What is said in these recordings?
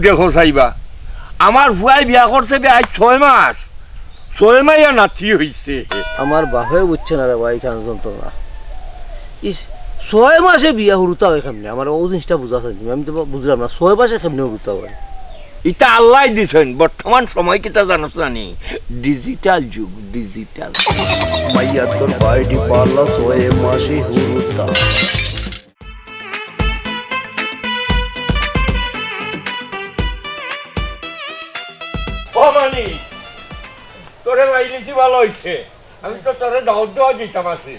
দেখো চাইবা আমার ভুয়াই বিয়া করছে আজ 6 মাস 6 মাইয়া নাতি হইছে। আমার বাপে বুঝছে না রে ভাই কেন যন্ত্রণা। ইস 6 মাসে বিয়া হরুতা হয় কেমনে? আমার ও জিনিসটা বুঝা চাইছি, আমি তো বুঝলাম না 6 মাসে কেমনে হরুতা হয়। এটা আল্লাহ দিছেন, বর্তমান সময় কিতা জানোস জানি ডিজিটাল যুগ, ডিজিটাল। মাইয়া তোর বাড়িটি পারলা 6 মাসে হরুতা। ও মানি তোরে বাইরেছি ভালো হইছে, আমি তো তোরে দাওয়াত দেওয়া দিতাম আছি।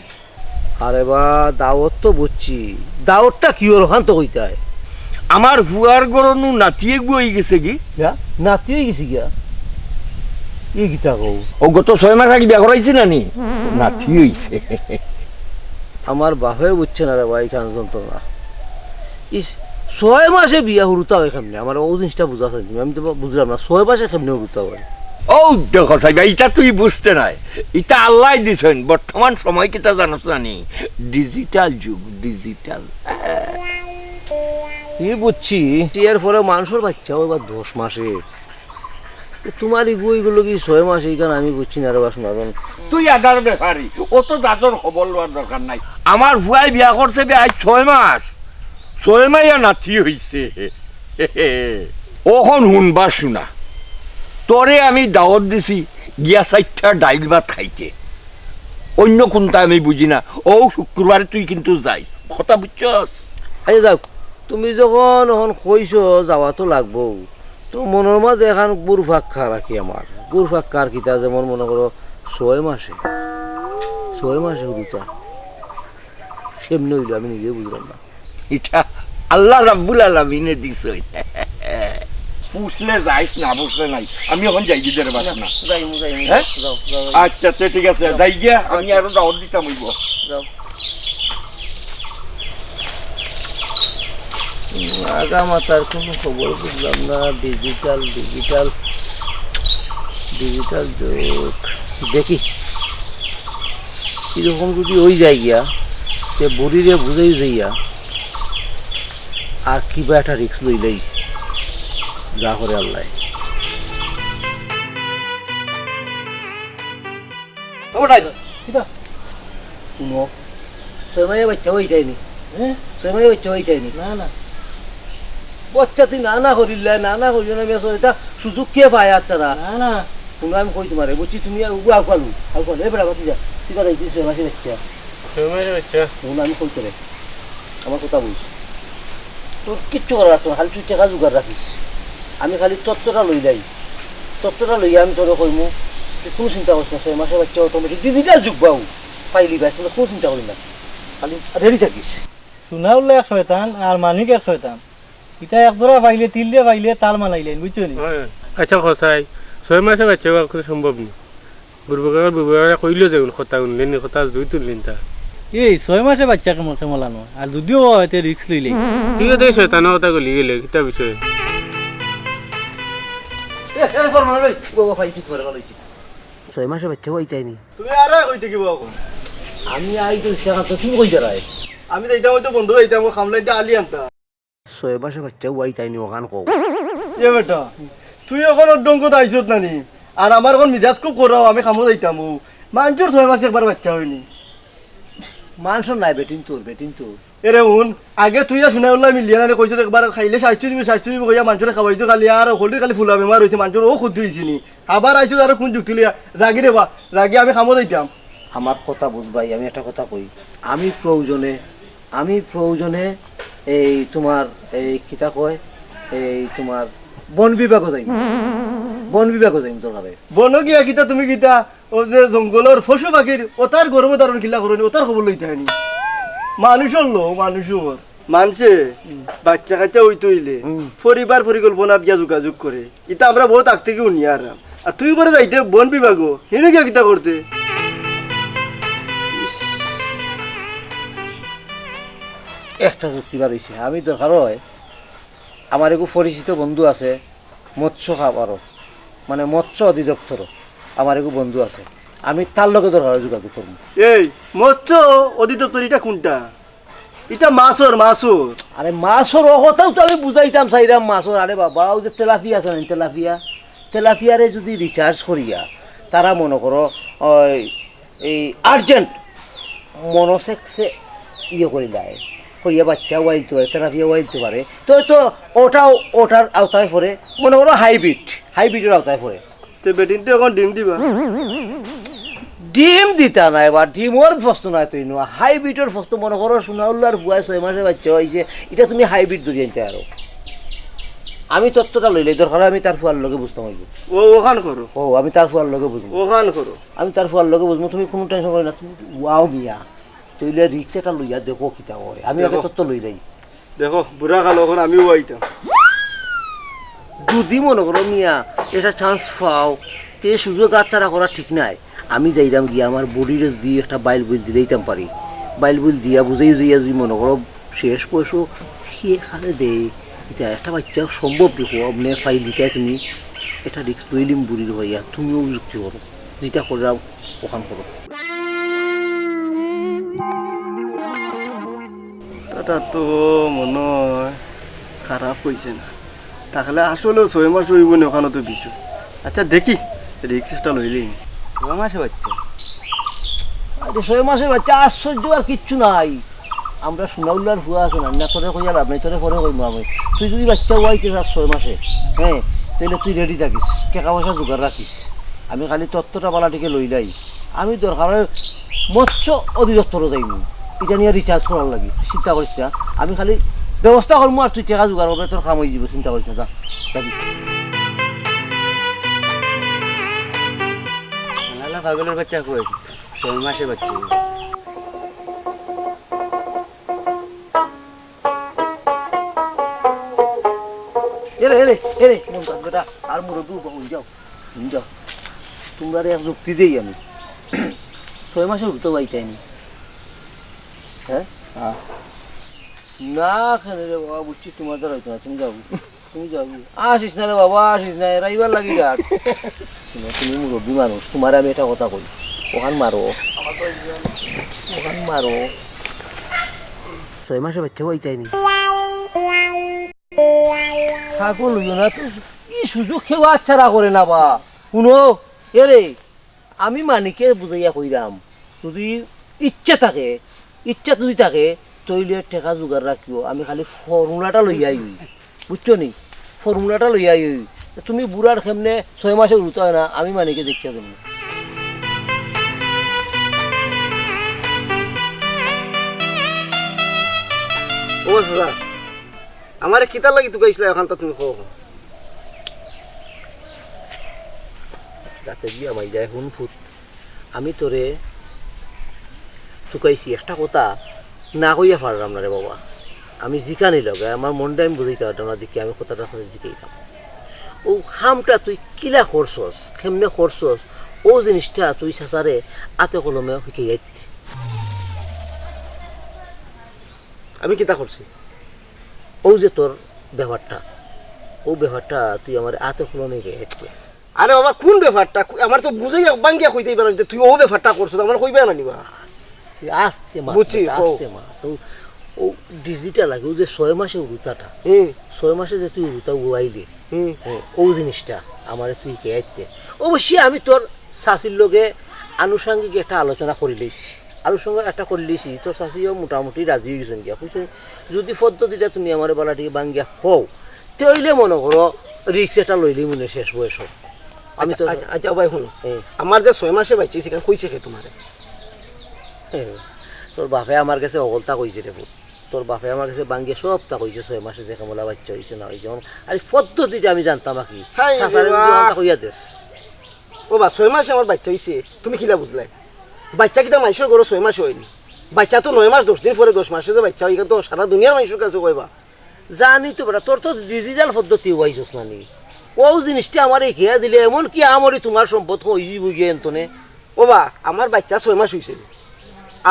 আরে বা দাওয়াত তো বুঝছি, দাওয়াতটা কি হলো হান তো কইতায়? আমার ভুয়ার গরনু নাতিয়ে বই গেছে কি নাতি হয়ে গেছি গিয়া ই গীতা কও। ও গত 6 মাস আগে বিয়া করাইছি নানি, নাতি হইছে। আমার বাপে বুঝছে না রে ভাই কেন যন্ত্রণা। ইস 6 মাসে বিয়া হরুতা হয় কেমনে? আমার ও জিনিসটা বুঝা চাইছি, আমি তো বুঝলাম না 6 মাসে কেমনে হরুতা হয়। ও দেখো সাইবা এটা তুই বুঝতে নাই, এটা আল্লাহ দিছেন, বর্তমান সময় কিতা জানোস জানি ডিজিটাল যুগ, ডিজিটাল। কি বুঝছি এর পরে মানুষের বাচ্চা এবার 10 মাসে, তোমার এই বইগুলো কি 6 মাসে? এইখানে আমি বুঝছি না রে বাসন। তুই আদার ব্যাপারি, ও তো দাদর খবর লওয়ার দরকার নাই। আমার ভুয়াই বিয়া করছে আজ 6 মাস 6 মাইয়া নাতি হইছে। ওখন শুনবা শুনা, তোরে আমি দাওয়াত দিছি গিয়া 4টা ডাইল ভাত খাইতে, অন্য কোনটা আমি বুঝি না। ও শুক্রবারে তুই কিন্তু যাইস, কথা বুঝছস? আচ্ছা যাও, তুমি যখন এখন কইছো যাওয়া তো লাগবো, তো মনের মাঝে এখন গুরফাক্কা রাখি। আমার গুরফাক্কার কিতা যেমন মনে করো 6 মাসে হরুতা সেমনি হইল, আমি নিজে বুঝলাম না। এটা আল্লাহ রাব্বুল আলামিনে দিছে, বুঝলে যাইস না বুঝলে নাই। আমি এখন যাই গিয়ে বাস না। আচ্ছা ঠিক আছে যাই গিয়া, আমি আরো দাওয়াত দিতাম হইব। যাও আগা মাতার কোনো খবর বুঝলাম না। ডিজিটাল ডিজিটাল ডিজিটাল যুগ, দেখি এরকম যদি ওই যায় গিয়া সে বুড়িরে বুঝেই যাইয়া আর কিবা একটা রিক্স লইলেই যা করে আল্লাহ। বাচ্চা ওইটাইনি, বাচ্চা ওইটাইনি। না না বাচ্চা তুই না করিলে না করিল না, এটা সুযোগ কে পায়? আচ্ছা না না তুমি আমি কই তোমারে বুঝছি, তুমি আলু এবার বাকি যা ঠিক আছে। 6 মাসের বাচ্চা, 6 মাসের বাচ্চা আমি কই তোরে আমার কথা বুঝ। তোর কিচ্ছু করার রাখতো, খালি তুই টাকা জোগাড় রাখিস, আমি খালি তত্ত্বটা লই যাই। তত্ত্বটা লইয়া আমি তোরে কইমু, তুই কোনো চিন্তা করিস না। 6 মাসের বাচ্চা অটোমেটিক ডিজিটাল যুগ পাও, পাইলি বাইস, কোনো চিন্তা করি না, খালি রেডি থাকিস। শোনা উল্লে 1 শয়তান আর মানিক 1 শয়তান, এটা একজোড়া পাইলে 3 দিয়ে পাইলে তাল মানাইলেন, বুঝছো নি? আচ্ছা খসাই 6 মাসে বাচ্চা সম্ভব নি, বুড়বাকার কইলো যে কথা উনলেন, কথা 2 তুললেন। তা এই 6 মাসে বাচ্চা কেমলানো, আর যদিও এতে রিক্স লইলে ঠিক আছে। শয়তান কথা গলি গেলে কিতা বিষয়? 6 মাসের বাচ্চা ওইটাইনি, তুমি আর কইতে কি বাবা? আমি আই তো তুমি কই যারাই? আমি যাইতাম হয়তো বন্ধু যাইতাম খামলাই দিয়ে আলি আনতা। 6 মাসের বাচ্চা ওইটাইনি ওখান কও। এ বেটা তুই এখন ডঙ্গত আইছত নানি, আর আমার এখন মিজাজ খুব করাও, আমি খামো যাইতাম। মানুষের 6 মাসে একবার বাচ্চা হয়নি, মানুষের নাই বেটিন তোর এরে শুন, আগে তুই শুনে উল্লাহ মিলিয়ে না কইছো একবার খাইলে স্বাস্থ্য দিবি কইয়া মানুষের খাওয়াইছো, খালি আর হলদি খালি ফুলা বেমার হয়েছে, মানুষের ও খুদ হয়েছিনি। আবার আইছো আর কোন যুক্তি লিয়া জাগি রে বা জাগি, আমি খামো যাইতাম। আমার কথা বুঝবাই, আমি একটা কথা কই, আমি প্রয়োজনে এই তোমার এই কিতা কয় এই তোমার বন বিভাগও যাইম দরকারে। বন গিয়া কিতা তুমি কিতা ও যে জঙ্গলের পশু পাখির ওতার গরমে দারুন কিলা করনি, ওতার খবর লইতে হয়নি। মানুষের মানুষে বাচ্চা কাচ্চা হইতে হইলে পরিবার পরিকল্পনা দিয়া যোগাযোগ করে, এটা আমরা বহুত আগ থেকে উনি। আর তুই পরে যাইতে বন বিভাগ হেনে গিয়া কিতা করতে? একটা যুক্তি বার হয়েছে, আমি দরকার হয় আমার একটু পরিচিত বন্ধু আছে মৎস্য খাবারও, মানে মৎস্য অধিদপ্তর আমার একটু বন্ধু আছে, আমি তার লগে দরকার যোগাযোগ করবো। এই মৎস্য অধিদপ্তর এটা কোনটা? এটা মাছর মাছর আরে মাছর কথাও তো আমি বুঝাইতাম চাইরাম মাছর। আরে বাবা ওই যে তেলাপিয়া আছে না, তেলাপিয়ারে যদি রিচার্জ করিয়া তারা মনে করো এই আর্জেন্ট মনোসেক্সে ইয়ে করে দেয়, করিয়া বাচ্চা ওয়াইলতে পারে, তেলাপিয়া ওয়াইলতে পারে, তো তো ওটার আওতায় পড়ে, মনে করো হাইব্রিডের আওতায় পড়ে। তো বেটিন তো এখন ডিম দিবা? ডিম দিতা নাই বা ডিমর ফস্ত নাই, তুই নোয়া হাইব্রিডের ফস্ত মনে করো সোনাউল্লার বুয়ায় 6 মাসে বাচ্চা হয়েছে, এটা তুমি হাইব্রিড ধরে আনছে। আরো আমি তত্ত্বটা লইলে দরকার আমি তার ফুয়ার লগে বুঝতাম হইব। ওখান করো। আমি তার ফুয়ার লগে বুঝবো। ওখান করো। আমি তার ফুয়ার লগে বুঝবো, তুমি কোনো টেনশন করি না। তুমি ওয়াও মিয়া তৈলে রিক্সাটা লইয়া দেখো কিতা করে, আমি আগে তত্ত্ব লই যাই। দেখো বুড়া কালো এখন আমিও আইতাম। যদি মনে করো মিয়া এটা চান্স পাও, তে সুযোগ আচ্ছাড়া করা ঠিক নাই। আমি যাইতাম গিয়া আমার বডিরে দিয়ে একটা বাইল বুঝ দিলেইতাম পারি, বাইল বুঝ দিয়া বুঝাই যদি মনে করো শেষ পয়সা খেয়ে খালে দেয়, এটা একটা বাচ্চা সম্ভব দেখো আপনি ফাইল দিতে তুমি এটা রিক্স লইলিম বুড়ির হইয়া, তুমিও যুক্তি করো, যেটা করে ওখান করো। এটা তো মনে হয় খারাপ হয়েছে না, তাহলে আসলেও 6 মাস হইব না ওখানে তো বিছু। আচ্ছা দেখি রিক্সটা লইলেই 6 মাসে বাচ্চা। আরে 6 মাসের বাচ্চা আশ্চর্য আর কিচ্ছু নাই। আমরা সোনাউল্লার হুয়া আছে না, তোরে কইয়া লাভ নাই, তোরে পরে কইবো আমি। তুই যদি বাচ্চা ওয়াইতে যাস 6 মাসে, হ্যাঁ তাহলে তুই রেডি থাকিস, টাকা পয়সা জোগাড় রাখিস। আমি খালি তত্ত্বটা বালাটিকে লইলাই, আমি দরকার মৎস্য অধিদপ্তরও যাইনি, এটা নিয়ে রিচার্জ করার লাগি। তুই চিন্তা করিস না, আমি খালি ব্যবস্থা করবো আর তুই টাকা জোগাড় করবে, তোর কাম হয়ে যাব, চিন্তা করিস না। যাবি পাগলের বাচ্চা কই 6 মাসের বাচ্চা। আর মুরব্বী যাও যাও, তোমরা এক যুক্তি দেই আমি 6 মাসের উঠতে পাইতাইনি। হ্যাঁ না খানে রে বাবা, বুঝছি তোমার দ্বারা হইতো না, তুমি যাও তুমি যাও। আসিস না রে বাবা, আসিস না, রাইবার লাগি গাছ। তুমি মুরব্বী মানুষ, তোমার আমি এটা কথা কই, ওখান মারো ওখান মারো। 6 মাসে বাচ্চা হইতাইনি ঠাকুর লইও না তো, কি সুযোগ খেয়ে আচ্ছারা করে না বা। শুনো এরে, আমি মানিকে বুঝাইয়া কইরাম, যদি ইচ্ছা থাকে, ইচ্ছা যদি থাকে তৈলে টেকা জোগাড় রাখিও। আমি খালি ফর্মুলাটা লইয়া আই, বুঝছো নি, ফর্মুলাটা লইয়া আই। তুমি বুড়ার খেমনে 6 মাসে উঠতে হয় না, আমি মানিকে দেখতে দেব। ও দাদা আমারে কিতা লাগি তুই কইছিলা এখন তো তুমি কও। রাতে গিয়ে আমায় যায় হুন ফুট, আমি তোরে তুকাইছি একটা কথা না কইয়া পারলাম না রে বাবা। আমি জিকানি লগে আমার মনটা আমি বুঝাইতে পারতাম না, দেখি আমি কথাটা শুনে জিকাইতাম। ও খামটা তুই কিলা করছস, কেমনে করছস, ও জিনিসটা তুই চাচারে আতে কলমে শিখে যাইতে। আমি কিতা করছি? ও যে তোর ব্যাপারটা, ও ব্যাপারটা তুই আমার আতে কলমে যাইতে। আরে বাবা কোন ব্যাপারটা আমার তো বুঝাই বাঙ্গিয়া কইতেই পারো যে তুই ও ব্যাপারটা করছস, আমার কইবে না নিবা। আসতে মা আসতে মা, তো ও ডিজিটাল লাগে, ও যে 6 মাসে উড়ুতাটা, 6 মাসে যে তুই উড়ুতা উড়াইলি, ও জিনিসটা আমার তুই কে আইতে। অবশ্যই আমি তোর শাশির লগে আনুষঙ্গিক একটা আলোচনা করে লইছি, আলোচনা একটা করে লইছি, তোর শাশিও মোটামুটি রাজি হয়ে গেছেন গিয়া। বুঝছেন যদি পদ্ধতিটা তুমি আমার বেলাটিকে বাঙ্গিয়া হও, তাইলে মনে করো রিক্স এটা লইলি মনে শেষ বয়স। আমি তো আচ্ছা ভাই শুনো, আমার যে 6 মাসে বাচ্চা সেখানে কইছে কে তোমারে? তোর বাপে আমার কাছে অগলতা কইছে রে, তোর বাপে আমার কাছে বাঙ্গিয়ে সবটা কইছে 6 মাসে যে কামলা বাচ্চা হয়েছে না হয়েছে। আর পদ্ধতিটা আমি জানতাম কি কইয়া দেশ। ও বা 6 মাসে আমার বাচ্চা হয়েছে, তুমি কিলা বুঝলাই? বাচ্চা কিতা মানুষের ঘরে 6 মাস হয়নি, বাচ্চা তো 9 মাস 10 দিন পরে 10 মাসে যে বাচ্চা হয়, তো সারা দুনিয়ার মানুষের কাছে কইবা। জানি তো বেটা, তোর তো ডিজিটাল পদ্ধতি হইছস না নি, ও জিনিসটা আমার খেয়া দিলে এমন কি আমারই তোমার সম্পদ হয়ে গিয়ে এন্তনে। ও বা আমার বাচ্চা 6 মাস হয়েছে,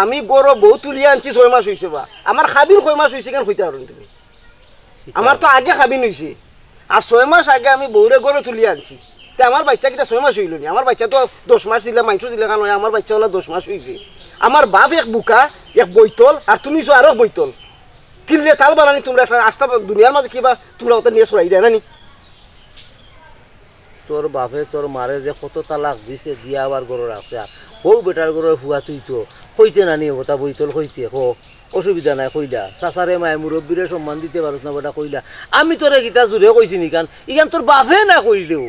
আমি গরো বউ তুলিয়ে আনছি 6 মাস হয়েছে। বা আমার খাবিন 6 মাস হয়েছে কেন হইতে পারেন তুমি? আমার তো আগে খাবিন হয়েছে, আর 6 মাস আগে আমি বউরে গরো তুলিয়ে আনছি। তে আমার বাচ্চা কিটা 6 মাস হইল নি? আমার বাচ্চা তো 10 মাস দিলে মাংস দিলে কারণ আমার বাচ্চা হলো 10 মাস হয়েছে। আমার বাপ এক বুকা এক বৈতল, আর তুমি আরো বৈতল, কিনলে তাল বানানি তোমরা একটা আস্থা দুনিয়ার মাঝে কিবা তোমরা ওটা নিয়ে সরাই দেয় না নি তোর বাপে তোর মারে যে কত তালাক দিছে দিয়া আবার গরু রাখছে বউ বেটার গরুর ফুয়া তুই তো কইতে নানি কথা বইতল কইতে হো অসুবিধা নাই কইলা চাচারে মায়ে মুরব্বীরে সম্মান দিতে পারছ না বেটা কইলা আমি তোরে গীতা জুড়ে কইছি নিকান ইখান তোর বাপে না কইলেও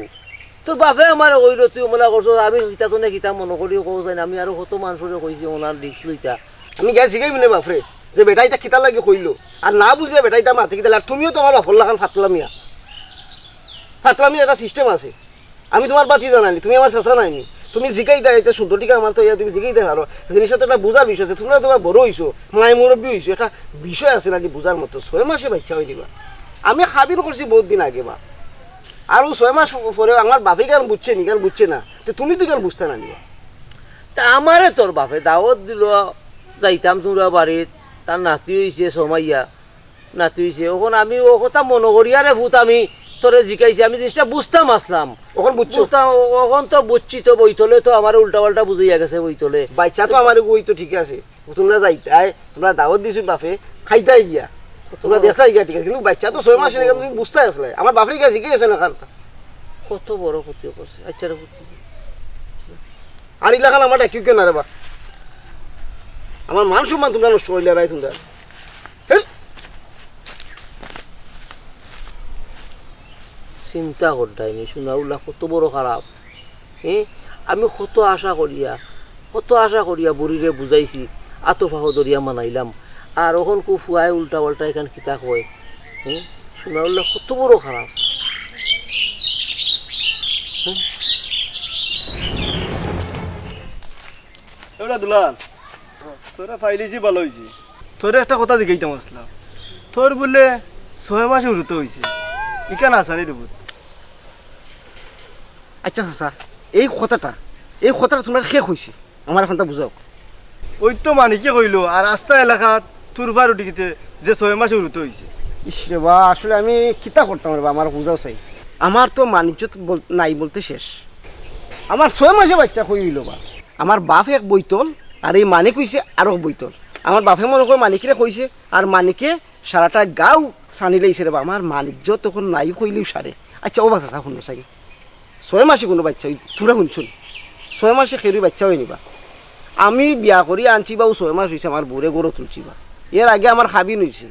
তোর বাপে আমার কইলো তুই মনে করছো আমি গীতা তো নে গীতা মনে করিও কও যাই আমি আরো কত মানুষরে কইছি ওনার রিক্স লইতা আমি গেছি গাই মনে বাপরে যে বেটা এটা কিতা লাগে কইলো আর না বুঝে বেটা এটা মাথে কিতা আর তুমিও তোমার বাপর লাগান ফাতলামিয়া একটা সিস্টেম আছে আমি তোমার বাতি জানানি তুমি আমার চেষ্টা নাইনি তুমি জিকাই দেয় এটা শুদ্ধ টিকা আমার তো তুমি জিকাই দেয় আরো জিনিসটা তো একটা বোঝার বিষয় আছে তোমরা তোমার বড় হইছো মাই মুরব্বী হইছো একটা বিষয় আছে নাকি বোঝার মতো 6 মাসে বাচ্চা হয়ে দিবা আমি খাবির করছি বহুত দিন আগে বা আর 6 মাস পরে আমার বাপে কেন বুঝছে নি কেন বুঝছে না তো তুমি তো কেন বুঝতে না নিবা তা আমারে তোর বাপে দাওয়াত দিল যাইতাম তোমরা বাড়িত তার নাতি হইছে সমাইয়া নাতি হইছে ওখন আমি ও কথা মনে করিয়ারে ভূত আমি তোরে জিকাইছি আমি জিনিসটা বুঝতাম আসলাম ওখন বুঝছো বুঝতাম ওখন তো বুঝছি তো বইতলে তো আমার উল্টা পাল্টা বুঝাইয়া গেছে বইতলে বাচ্চা তো আমার ওই তো ঠিক আছে তোমরা যাইতাই তোমরা দাওয়াত দিছো বাপে খাইতাই গিয়া তোমরা দেখাই গিয়া ঠিক আছে কিন্তু বাচ্চা তো 6 মাসের তুমি বুঝতে আসলে আমার বাপরে কাছে কি আছে না কারণ কত বড় ক্ষতি করছে আচ্ছা রে বুঝছি আর ইলাকান আমার ডাকিও কেন রে বা আমার মান সম্মান তোমরা নষ্ট হইলে রাই তোমরা চিন্তা করতাইনি শোনা উল্লা কত বড় খারাপ হ্যাঁ আমি কত আশা করিয়া বুড়িরে বুঝাইছি আতফাহ দরিয়া মানাইলাম আর ওখন কু ফুয়াই উল্টা পাল্টা এখান কিতা কয় হ্যাঁ শোনা উল্লা কত বড় খারাপ এবার দুলাল তোরা ফাইলিছি ভালো হয়েছে তোর একটা কথা জিজ্ঞাইতাম আসলাম তোর বললে 6 মাসে উড়তে হয়েছে ইকান আসানি দেব আচ্ছা চাচা এই কথাটা তোমার শেষ হয়েছে আমার এখানটা বুঝাও ওই তো মানিকে কইলো আর রাস্তা এলাকাত তুরফার উঠিতে যে 6 মাসে উড়তে হয়েছে ইসরে বা আসলে আমি কিতা করতাম রে বা আমার বুঝাও চাই আমার তো মানিজ্য নাই বলতে শেষ আমার 6 মাসে বাচ্চা কইল বা আমার বাপ এক বইতল আর এই মানিক হইছে আরো বইতল আমার বাপে মনে করে মানিকরে কইছে আর মানিকে সারাটা গাও সানি লাইছে রে বা আমার মানিজ্য তখন নাই কইলেও সারে আচ্ছা ও বাচ্চা শুনো চাই 6 মাসে কোনো বাচ্চা হয়েছে তোমরা শুনছুন 6 মাসে খেরুই বাচ্চা হয়নি বা আমি বিয়া করি আনছি বা ও 6 মাস হয়েছে আমার বোরে গরো তুলছি বা এর আগে আমার খাবি নইছে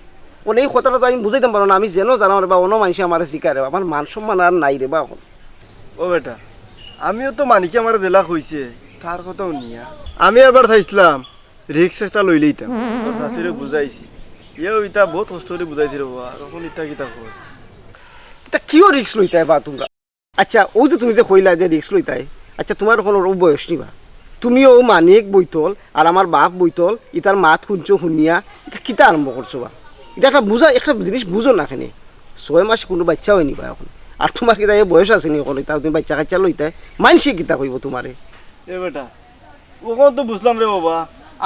ওন এই কথাটা তো আমি বুঝাইতাম পারো না আমি যেন জানো রে বা অন্য মানুষে আমার শিকার রে আমার মান সম্মান আর নাই রে বা এখন ও বেটা আমিও তো মানিকে আমার জেলা হইছে তার কথাও নিয়া আমি এবার চাইছিলাম রিক্স একটা লই লইতাম শাশুড়ে বুঝাইছি ইয়েও ইটা বহুত কষ্ট করে বুঝাইছি রে বাবা এখন ইটা কিতা খোঁজ তা কিও রিক্স লইতাই বা তোমরা আচ্ছা ও যে তুমি যে কইলা যে রিক্স লইতাই আচ্ছা তোমার কোনো বয়স নিবা তুমিও মানিক বইতল আর আমার বাপ বইতল ইতার মাত শুনছো শুনিয়া এটা কিতা আরম্ভ করছো বা এটা একটা জিনিস বুঝো না এখানে 6 মাসে কোনো বাচ্চা হয়নি বা এখন আর তোমার কিতা এই বয়স আছে নি এখন তা তুমি বাচ্চা কাচ্চা লইতাই মানসি কিতা কইব তোমারে এ বেটা ওখান তো বুঝলাম রে বাবা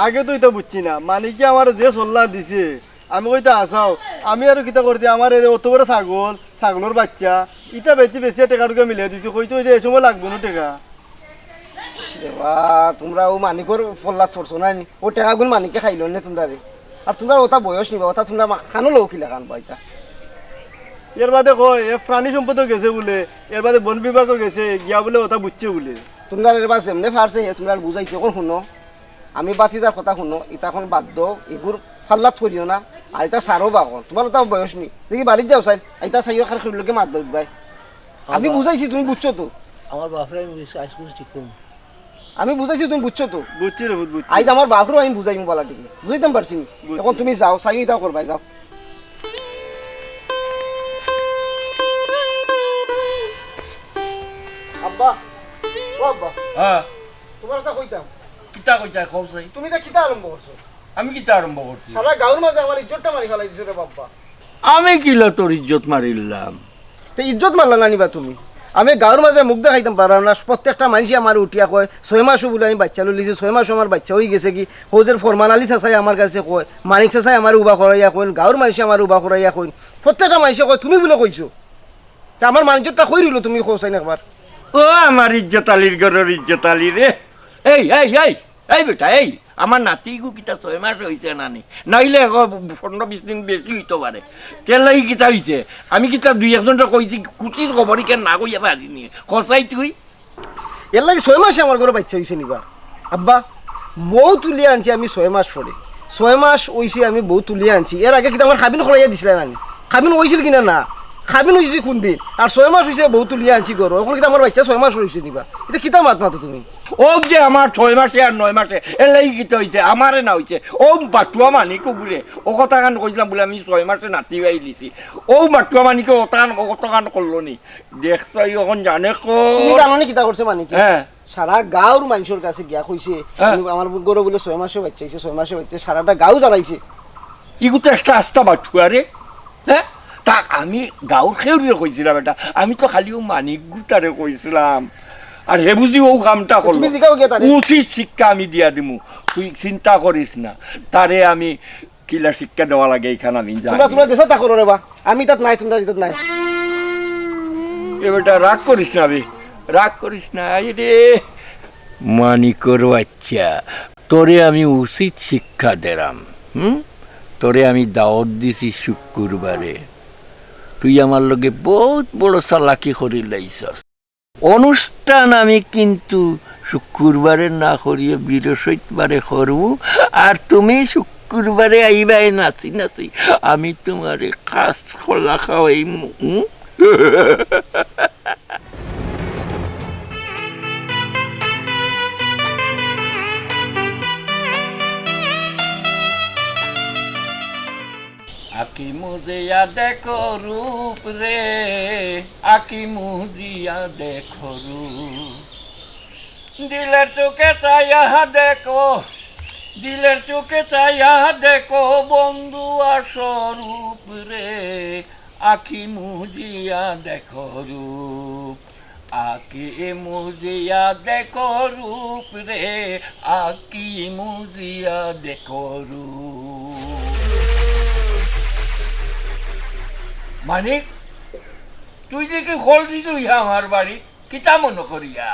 আগে তো এটা বুঝছি না মানিকে আমার যে সল্লা দিছে আমি কইতা আসাও আমি আর কিতা করতে আমার অত বড় ছাগলের বাচ্চা ইটা বেশি বেশি টাকা টুকা মিলে দিছি কইছো যে এই সময় লাগবো না টাকা তোমরা ও মানিকর ফল্লা ছড়ছো না ও টাকাগুলো মানিককে খাইল না তোমরা রে আর তোমরা ওটা বয়স নিবা ওটা তোমরা খানো লোক কিলা খান পাইতা এর বাদে কয় এ প্রাণী সম্পদও গেছে বলে এর বাদে বন বিভাগও গেছে গিয়া বলে ওটা বুঝছে বলে তোমরা এবার যেমনে ফারছে তোমরা বুঝাইছে এখন শুনো আমি বাতিজার কথা শুনো এটা এখন বাধ্য এগুর ফাল্লা থরিও না আর এটা সারো বাগন তোমার ওটা বয়স নি দেখি বাড়ির যাও চাই এটা চাইও খার লোকে মাত ভাই আমি বুঝাইছি তুমি বুঝছো তো আমার বাপরে আমি আজকে ঠিক করুন আমি বুঝাইছি তুমি বুঝছো তো বুঝছি রে বুঝছি আইজ আমার বাপরও আমি বুঝাইম বলা ঠিক বুঝাইতাম পারছি এখন তুমি যাও চাইও এটাও করবাই যাও আব্বা ও আব্বা হ্যাঁ তোমার কথা কইতাম কিতা কইতা কওছাই তুমি এটা কিতা আরম্ভ করছো আমি কিতা আরম্ভ করছি সারা গাঁর মাঝে আমার ইজ্জতটা মারি ফেলাই দিছো রে বাপ্পা আমি কিলা তোর ইজ্জত মারিলাম তো ইজ্জত মারলা না নিবা তুমি আমি গাঁর মাঝে মুখ দেখাইতাম পারলাম না প্রত্যেকটা মানুষ আমার উঠিয়া কয় 6 মাসও বলে আমি বাচ্চা লইছি 6 মাসও আমার বাচ্চা হয়ে গেছে কি হৌজের ফরমান আলী চাচাই আমার কাছে কয় মানিক চাচাই আমার উবা করাইয়া কইন গাঁর মানুষে আমার উবা করাইয়া কইন প্রত্যেকটা মানুষে কয় তুমি বলে কইছো তা আমার মানুষটা কই রইল তুমি কইছাই না একবার ও আমার ইজ্জত আলীর ঘরের ইজ্জত আলী রে এই এই এই এই বেটা এই আমার নাতিগু কিতা 6 মাস হয়েছে নানি নাইলে 15-20 দিন বেশি হইতে পারে তেল লাগি কিতা হয়েছে আমি কিতা 2-1জনটা কইছি কুটির খবরই কেন না কইয়া পারিনি খসাই তুই এর লাগে 6 মাসে আমার ঘরে বাচ্চা হয়েছে নিবা আব্বা বউ তুলিয়ে আনছি আমি 6 মাস পরে 6 মাস হয়েছে আমি বউ তুলিয়ে আনছি এর আগে কিন্তু আমার খাবিন খড়াইয়া দিছিলে নানি খাবিন হয়েছিল কিনা না খাবিন হয়েছে কোন দিন আর 6 মাস হয়েছে বউ তুলিয়ে আনছি ঘর ওখানে কিন্তু আমার বাচ্চা 6 মাস হয়েছে দিবা এটা কিতা মাত মাতো তুমি ও যে আমার 6 মাসে আর 9 মাসে এর লাগি কিতা হয়েছে আমারে না হয়েছে ও বাটুয়া মানিকো বলে ও কথা গান কইছিলাম বলে আমি 6 মাসে নাতি বাই দিছি ও বাটুয়া মানিকে ও কথা গান করলো নি দেখছো এখন জানে তুমি জানো নি কিতা করছে মানিকে হ্যাঁ সারা গাঁওর মানুষের কাছে গিয়া কইছে আমার গরু বলে 6 মাসে বাচ্চা হইছে 6 মাসে বাচ্চা সারাটা গাঁও জ্বালাইছে ইগু তো একটা আস্তা বাটুয়া রে হ্যাঁ তা আমি গাঁওর খেউরিয়ে কইছিলাম এটা আমি তো খালি ও মানিক গুতারে কইছিলাম আর হে বুঝি ও কামটা করলো তুমি শিখাও গে তারে উচিত শিক্ষা আমি দিয়া দিমু তুই চিন্তা করিস না তারে আমি কিলা শিক্ষা দেওয়া লাগে এইখানে আমি জানি তোমরা দেশে তা করো রে বা আমি তাত নাই তোমরা ইতাত নাই এবারটা রাগ করিস না বে রাগ করিস না এই রে মানিকর বাচ্চা তোরে আমি উচিত শিক্ষা দিলাম তোরে আমি দাওয়াত দিছি শুক্রবারে তুই আমার লগে বহুত বড় চালাকি করি লাইছস অনুষ্ঠান আমি কিন্তু শুক্রবারে না করিয়ে বৃহস্পতিবারে করব আর তুমি শুক্রবারে আইবাই নাচি নাচি আমি তোমারে খাস খোলা খাওয়াই আকি মুজিয়া দেখো রূপ রে আকি মুজিয়া দেখো রূপ দিলের চোখে চাইয়া দেখো দিলের চোখে চাইয়া দেখো বন্ধু আসরূপ রে আকি মুজিয়া দেখো রূপ আকি মুজিয়া দেখো রূপ রে আকি মুজিয়া দেখো রূপ মানিক তুই দেখি খোল দিল আমার বাড়ি কিতা মনে করিয়া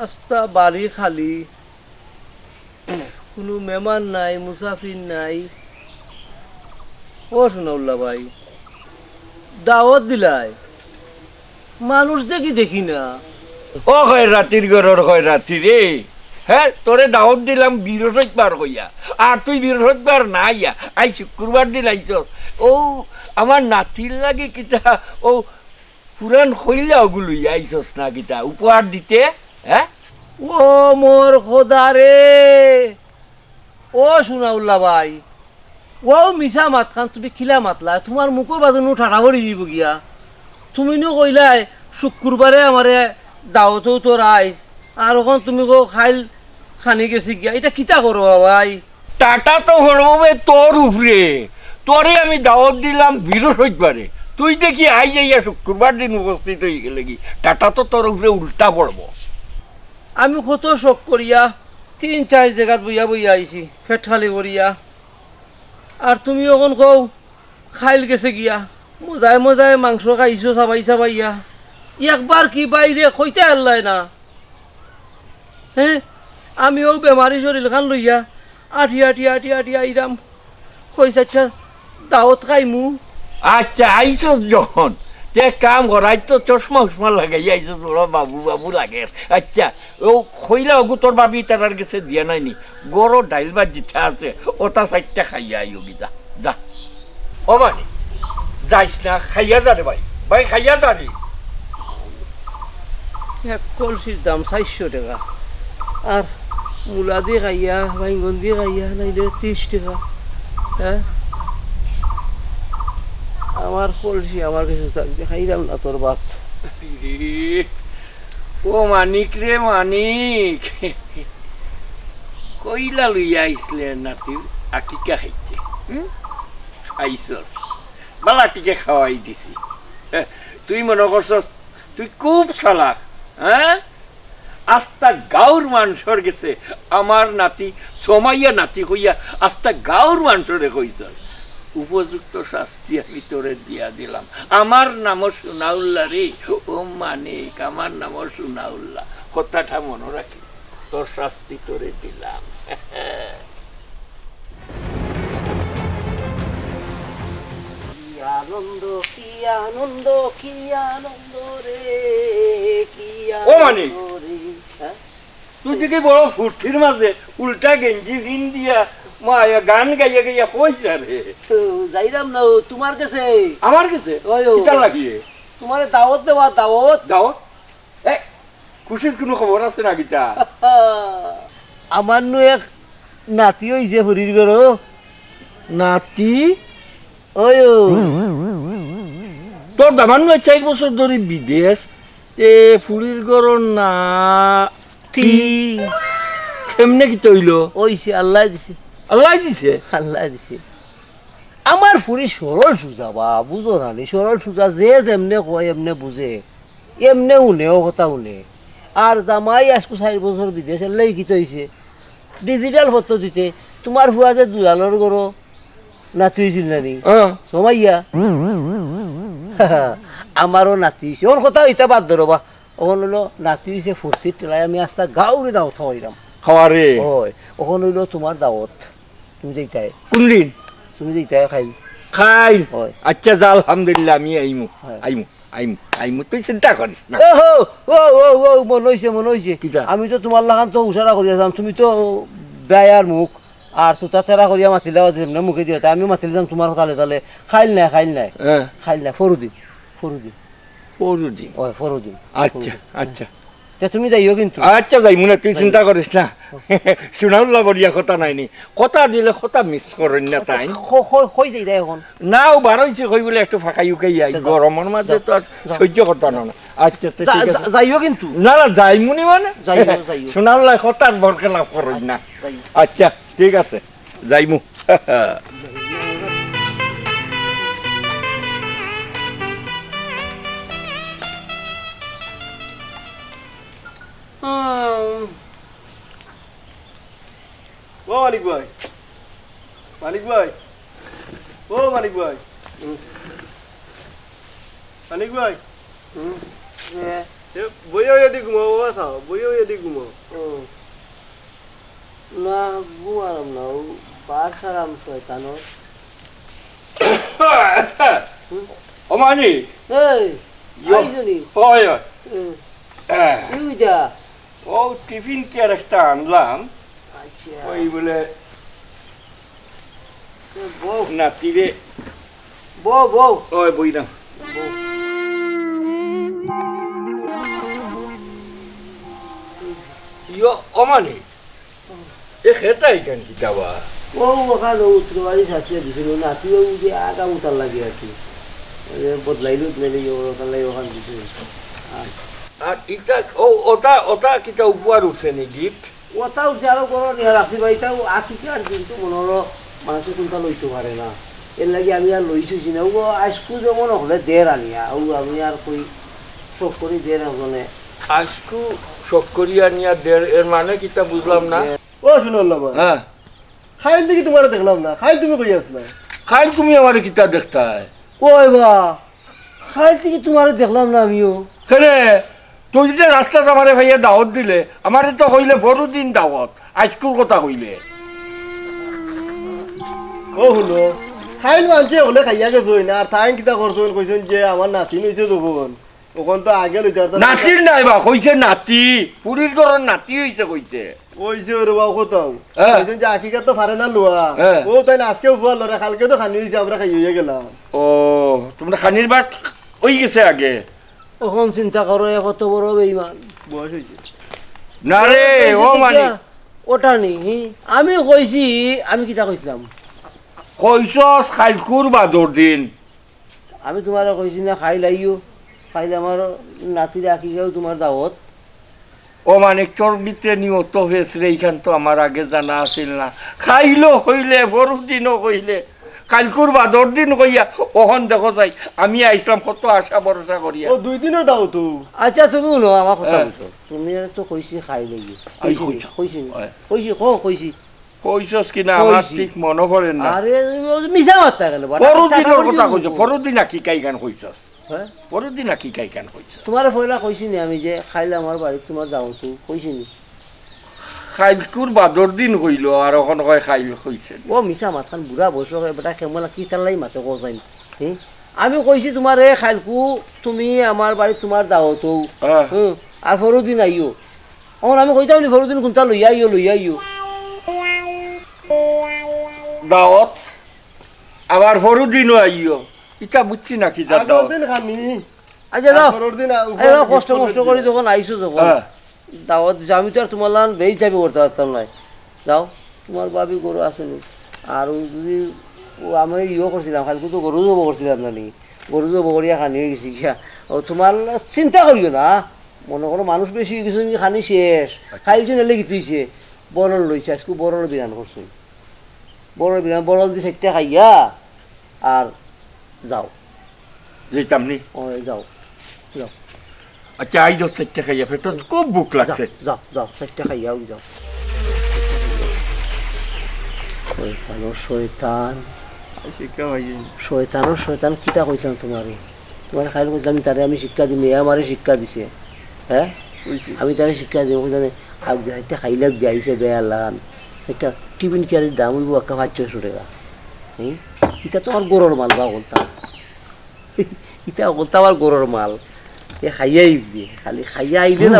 আস্তা বাড়ি খালি কোনো মেহমান নাই মুসাফির নাই ও শোনাউল্লা ভাই দাওয়াত দিলাই মানুষ দেখি না ও হয় রাতির ঘরের হয় রাতি রে হ্যাঁ তোরে দাওয়াত দিলাম বৃহস্পতিবার হইয়া আর তুই বৃহস্পতিবার না আইয়া আই শুক্রবার দিন আইসস ও আমার নাতির লাগে কিতা ও পুরান হইলা ওগুলো আইসস না কিতা উপহার দিতে হ্যাঁ ও মোর খোদা রে ও শোনাউল্লা ভাই ও মিশা মাত খান তুমি খিলা মাতলা তোমার মুখের বাজনু ঠাড়া ভরি দিব গিয়া তুমি নো কইলাই শুক্রবারে আমারে দাওয়াতেও তোর আইস আর ওখান তুমি গো খাইল খানি গেছি গিয়া এটা কিতা করো ভাই টাটা তো হরবে তোর উপরে তোরে আমি দাওয়াত দিলাম বৃহস্পতিবারে তুই দেখি আই যাইয়া শুক্রবার দিন উপস্থিত হয়ে গেলে কি টাটা তো তোর উপরে উল্টা পড়বো আমি কত শখ করিয়া 3-4 জায়গাত বইয়া আইছি পেট খালি করিয়া আর তুমি এখন কও খাইল গেছে গিয়া মজায় মাংস খাইছো চাবাইয়া একবার কি বাইরে কইতে আল্লাই না হ্যাঁ আমিও বেমারি শরীর খান লইয়া আটি আইরাম কইসাচ্ছা দাওয়াত খাইমু আচ্ছা আইসস যখন তে কাম করাই তো চশমা উসমা লাগাই আইসস ওরা বাবু লাগে আচ্ছা ও খইলা ওগু তোর বাবি তার গেছে দিয়া নাইনি গরো ডাইল বা জিথা আছে ওটা 4টা খাইয়া আইও যা যা ও মানে যাইস না খাইয়া যা রে ভাই খাইয়া যা রে এক কলসির দাম 400 টাকা আর মূলা দিয়ে খাইয়া বাইঙ্গন দিয়ে খাইয়া নাইলে 30 টাকা হ্যাঁ আমার কলসি আমার কাছে থাকবে খাইলাম না তোর বাত ও মানিক রে মানিক কইলা লইয়া আইসলে নাতির আকিকা খাইতে আইসস বালাটিকে খাওয়াই দিছি তুই মনে করছস তুই খুব চালাক হ্যাঁ আস্তা গাঁর মানুষের গেছে আমার নাতি সমাইয়া নাতি হইয়া আস্তা গাঁর মানুষরে কইছ উপযুক্ত শাস্তি আমি তোরে দিয়া দিলাম আমার নামও সোনাউল্লাহ রে ও মানিক আমার নামও সোনাউল্লাহ কথাটা মনে রাখি তোর শাস্তি তোরে দিলাম। কি আনন্দ কি আনন্দ কি আনন্দ রে কি ও মানিক। আনন্দ রে। হ্যাঁ? তুই যদি বড় ফুর্তির মাঝে উল্টা গেঞ্জি ভিন দিয়া মায়া গান গাইয়া গাইয়া কইছা রে। তো যাইরাম না ও তোমার কাছে আমার কাছে ওই ও। কিটা লাগিয়ে তোমার দাওয়াত দেওয়া দাওয়াত যাও খুশির কোনো খবর আছে না গীতা? আমার নু এক নাতি হইছে হরির গরো নাতি ওই ও। তোর দামান 4 বছর ধরে বিদেশ এ ফুলির গরম না তি কেমনে কি তৈল? ওইছে আল্লাহ দিছে আল্লাহ দিছে। আল্লাহ দিছে আমার ফুরি সরল সুজা বা বুঝো না নি সরল সুজা যে যেমনে কয় এমনে বুঝে এমনে উনেও কথা উনে আর জামাই আজকু 4 বছর বিদেশের লাই কি হইছে ডিজিটাল পদ্ধতিতে তোমার হুয়া যে দুলালর গরো নাতি হয়েছিল নানি সোমাইয়া আমারও নাতি হয়েছে ওর কথা হইতে বাদ ধরবা ওখান হইলো নাতি হয়েছে ফুর্তির টেলায় আমি আস্তা গাউরে দাও থাইলাম খাওয়ারে ওই ওখান হইলো তোমার দাওয়াত তুমি যেইটাই কোনদিন তুমি যেইটাই খাই খাই? হয়। আচ্ছা যা আলহামদুলিল্লাহ আমি আইমু হয়। আইমু আইমু আইমু তুই চিন্তা করিস না। ও মনে হয়েছে কিটা? আমি তো তোমার লাগান তো উষারা করিয়াছিলাম তুমি তো বেয়ার মুখ আর তুতা তেরা করিয়া মাতিলা যেমনে মুখে দিয়ে আমি মাতিল যাম তোমার তালে তালে খাইল নাই হ্যাঁ ফরুদিন পরুদিন। ওই ফরুদিন আচ্ছা আচ্ছা তা তুমি যাইও কিন্তু আচ্ছা যাইমু না তুই চিন্তা করিস না। শুনাউল্লা বলিয়া কথা নাইনি কথা দিলে কথা মিস করেন না তাই হয়ে যাই দেয় এখন নাও বার হয়েছে কই বলে একটু ফাঁকাই উকাই আই গরমের মাঝে তো আর সহ্য করতে না। আচ্ছা তো ঠিক আছে যাইও কিন্তু না না যাইমুনি মানে যাইও শুনাউল্লা কথা আর বরকে লাভ করেন না। আচ্ছা ঠিক আছে যাইমু। ও মানিক ভাই মানিক ভাই ও মানিক ভাই মানিক ভাই বইয়া এদি ঘুমাও বাবা চাও বইয়া এদি ঘুমাও না ঘুমালাম না ও বার সারাম শয়তানোর অমানি এই আইজনি হয় হয়। ইউদা ও টিফিন কি আর একটা আনলাম আচ্ছা ওই বলে বউ নাতিরে বউ ওই বইলাম ইয়ো অমানি এ খেতাই কেন কিতাবা ও ওখানে উত্তর বাড়ি সাথে দিছিল নাতিও যে আগা উতার লাগে আর কি বদলাইলো মেলে ওখান লাগে ওখান দিছিল আর ইটা ও ওটা ওটা কিটা উপহার উঠছে নি গিফট ওটা উঠছে আরো করো নিয়ে রাখি বাড়িটাও আঁকিকে আর কিন্তু মনে হলো মানুষ কোনটা লইতে পারে না এর লাগে আমি আর লইছি না ও আজকু যেমন হলে দের আনিয়া ও আমি আর কই শখ করি দের মানে আজকু শখ করিয়া নিয়া দের এর মানে কিটা বুঝলাম না। ও শুনলাম হ্যাঁ খাইল দেখি তোমার দেখলাম না খাইল তুমি কই আসলা খাই তুমি আমার কিতা দেখতাই ওই বা খাই থেকে তোমার দেখলাম না আমিও কেনে তুই যে রাস্তাতে আমারে ভাইয়া দাওয়াত দিলে আমারে তো হইলে বড়দিন দাওয়াত আজকুর কথা কইলে ও হলো খাইল মানছে হলে খাইয়া গেছই না আর তাই কিতা করছেন কইছেন যে আমার নাতি নইছে যখন ওখান তো আগে লইতে পারতাম নাতির নাই বা কইছে নাতি পুরীর ঘরের নাতি হইছে কইছে ওইছে ওরে বাবা কোথাও হ্যাঁ। কইছেন যে আকিকা তো পারে না লোয়া হ্যাঁ। ও তাই না আজকে উপহার লড়া কালকে তো খানি হইছে আমরা খাইয়ে গেলাম ও তোমরা খানির বাট ওই গেছে আগে তখন চিন্তা করো কত বড় বেইমান বয়স হইছে না রে ও মানে ওটা নেই আমি কইছি আমি কিটা কইছিলাম কইছস খাইকুর বাদর দিন আমি তোমার কইছি না খাই লাইও খাইলে আমার নাতিরে আঁকি গেও তোমার দাওয়াত ও মানে চর্বিতে নিয়ত হয়েছে এইখান তো আমার আগে জানা আছিল না খাইলো হইলে বড়দিনও হইলে কালকুর বাদর দিন কইয়া ওহন দেখো যাই আমি আইসলাম কত আশা ভরসা করিয়া ও 2 দিনও দাও তো আচ্ছা তুমি শুনো আমার কথা হ্যাঁ। বলছো তুমি তো কইছি খাই লাইও আই কইছি কইছো। কইছি হয়। কইছি কইছস কিনা আমার কইছি। ঠিক মনে পড়ে না আরে মিছা মাত্রা গেল বড়দিনের কথা কইছ বড়দিন কি কাই গান কইছস হ্যাঁ বড়দিন কি কাই গান কইছস তোমার পয়লা কইছি নি আমি যে খাইলে আমার বাড়ি তোমার যাও তো কইছি নি খাইলকুর বাদর দিন হইল আর এখন কয় খাইল হইছে ও মিছা মাথান বুড়া বয়স বেটা কেমন কি চাল্লাই মাতে কোসাইন আমি কইছি তোমার এ খাইলকু তুমি আমার বাড়ি তোমার দাওয়াত আর ফরুদিন আইও এখন আমি কইতাম নি ফরুদিন কোনটা লইয়া আইও দাওয়াত আবার ফরুদিনও আইও ইটা বুঝছি না কি যা দাওয়াত দিন খানি আচ্ছা যাও পরের দিন কষ্ট করে যখন আইছো যখন দাওয়াত আমি তো আর তোমার লান বেই চাবি করতে পারতাম না যাও তোমার বাবি গরু আসেনি আর যদি আমি করছিলাম খালকু তো গরু জব করছিলাম নানি গরু জব করিয়া খানি হয়ে গেছি গিয়া ও তোমার চিন্তা করিও না মনে করো মানুষ বেশি কিছু খানি শেষ খাইছো নালে কি তুইছে বরল লইছে আজকে বরল বিধান করছো বরল দিয়ে সেটা খাইয়া আর যাও যেতাম নি যাও যাও আচ্ছা আই যাও চারটা খাইয়া পেট খুব বুক লাগছে যাও সেটা খাইয়াও যাও শয়তান কিতা কইতাম তোমার খাইল কইতাম তারে আমি শিক্ষা দিই মেয়ে আমারে শিক্ষা দিছে হ্যাঁ আমি তারে শিক্ষা দিব জানে আর একটা খাইলে যাইছে বেয়া লাগান একটা টিফিন কেয়ারের দাম হইব একটা 500 টাকা এটা তো আমার গরুর মাল বা বলতাম এটা বলতাম আমার গরুর মাল এ খাইয়াই দিয়ে খালি খাইয়া আইলে না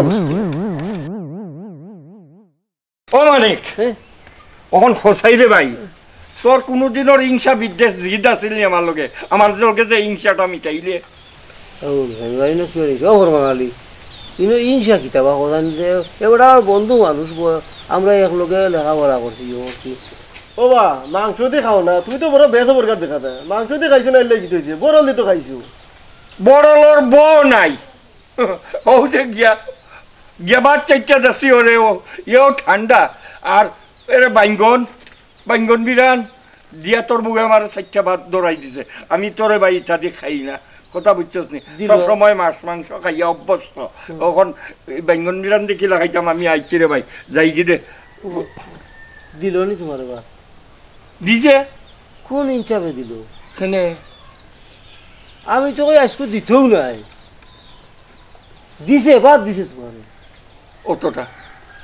ও মানিক এখন খসাই রে ভাই তোর কোনোদিনের হিংসা বিদ্বেষ জিদ আছিল নি আমার লগে যে হিংসাটা মিটাইলে বাঙালি কিন্তু ইনসা কিতাবা কথা এবার বন্ধু মানুষ আমরা একলগে লেখাপড়া করছি ও বা মাংস দিয়ে খাও না তুই তো বড় বেশ প্রকার দেখা যায় মাংস দিয়ে খাইছো না এলে কি হয়েছে বড় দিয়ে তো খাইছো বড়লোর বউ নাই ও যে গেবার চাইটা দাসি ওরে ও ইয়েও ঠান্ডা আর এরে বাইঙ্গন বিরান দিয়া তোর মুখে আমার চারটা ভাত দৌড়াই দিছে আমি তোরে ভাই ইটা দিয়ে খাই না কথা বুঝছস নি সব সময় মাছ মাংস খাইয়া অভ্যস্ত তখন বাইঙ্গন বিরান দেখি লাগাইতাম আমি আইছি রে ভাই যাই গিয়ে দিল নি তোমার বা দিছে কোন ইনচাপে দিল কেনে আমি তো কই আজকে দিতেও নাই দিছে বাদ দিছে তোমার অতটা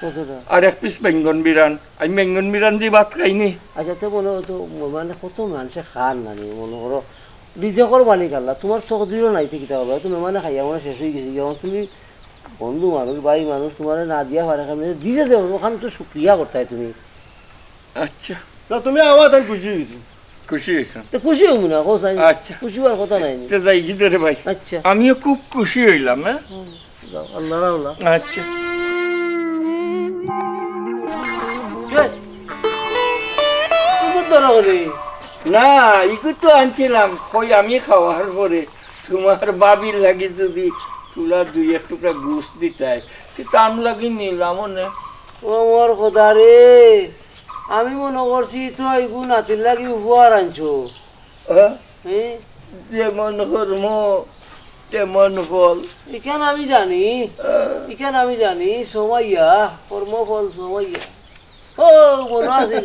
কতটা আর এক পিস বেঙ্গন বিরান আমি বেঙ্গন বিরান দিয়ে ভাত খাইনি আচ্ছা তো মনে তো মানে কত মানুষে খান নানি মনে করো নিজেকর বানি খাল্লা তোমার চোখ দিল নাই থেকে হবে তুমি মানে খাইয়া মানে শেষ হয়ে গেছি যেমন তুমি বন্ধু মানুষ বাই মানুষ তোমার না দিয়া পারে দিছে যে ওখানে তো শুক্রিয়া করতে হয় তুমি আচ্ছা তুমি আমার তাই খুশি হয়েছি খুশি হয়েছেন খুশি হবো না কোথায় আচ্ছা খুশি হওয়ার কথা নাই যাই গিয়ে রে ভাই আচ্ছা আমিও খুব খুশি হইলাম হ্যাঁ যাও আল্লাহ রাউলা আচ্ছা না ইকু তো আনছিলাম কই আমি খাওয়ার পরে তোমার বাবির লাগি যদি তুলা 2-1 টুকরা গোস দিতে তাম লাগি নিলাম না ও মোর খোদা রে আমি মনে করছি তো এগু নাতির লাগি উপহার আনছো যেমন কর্ম তেমন ফল এখানে আমি জানি সোমাইয়া কর্মফল সোমাইয়া ও মনে আছে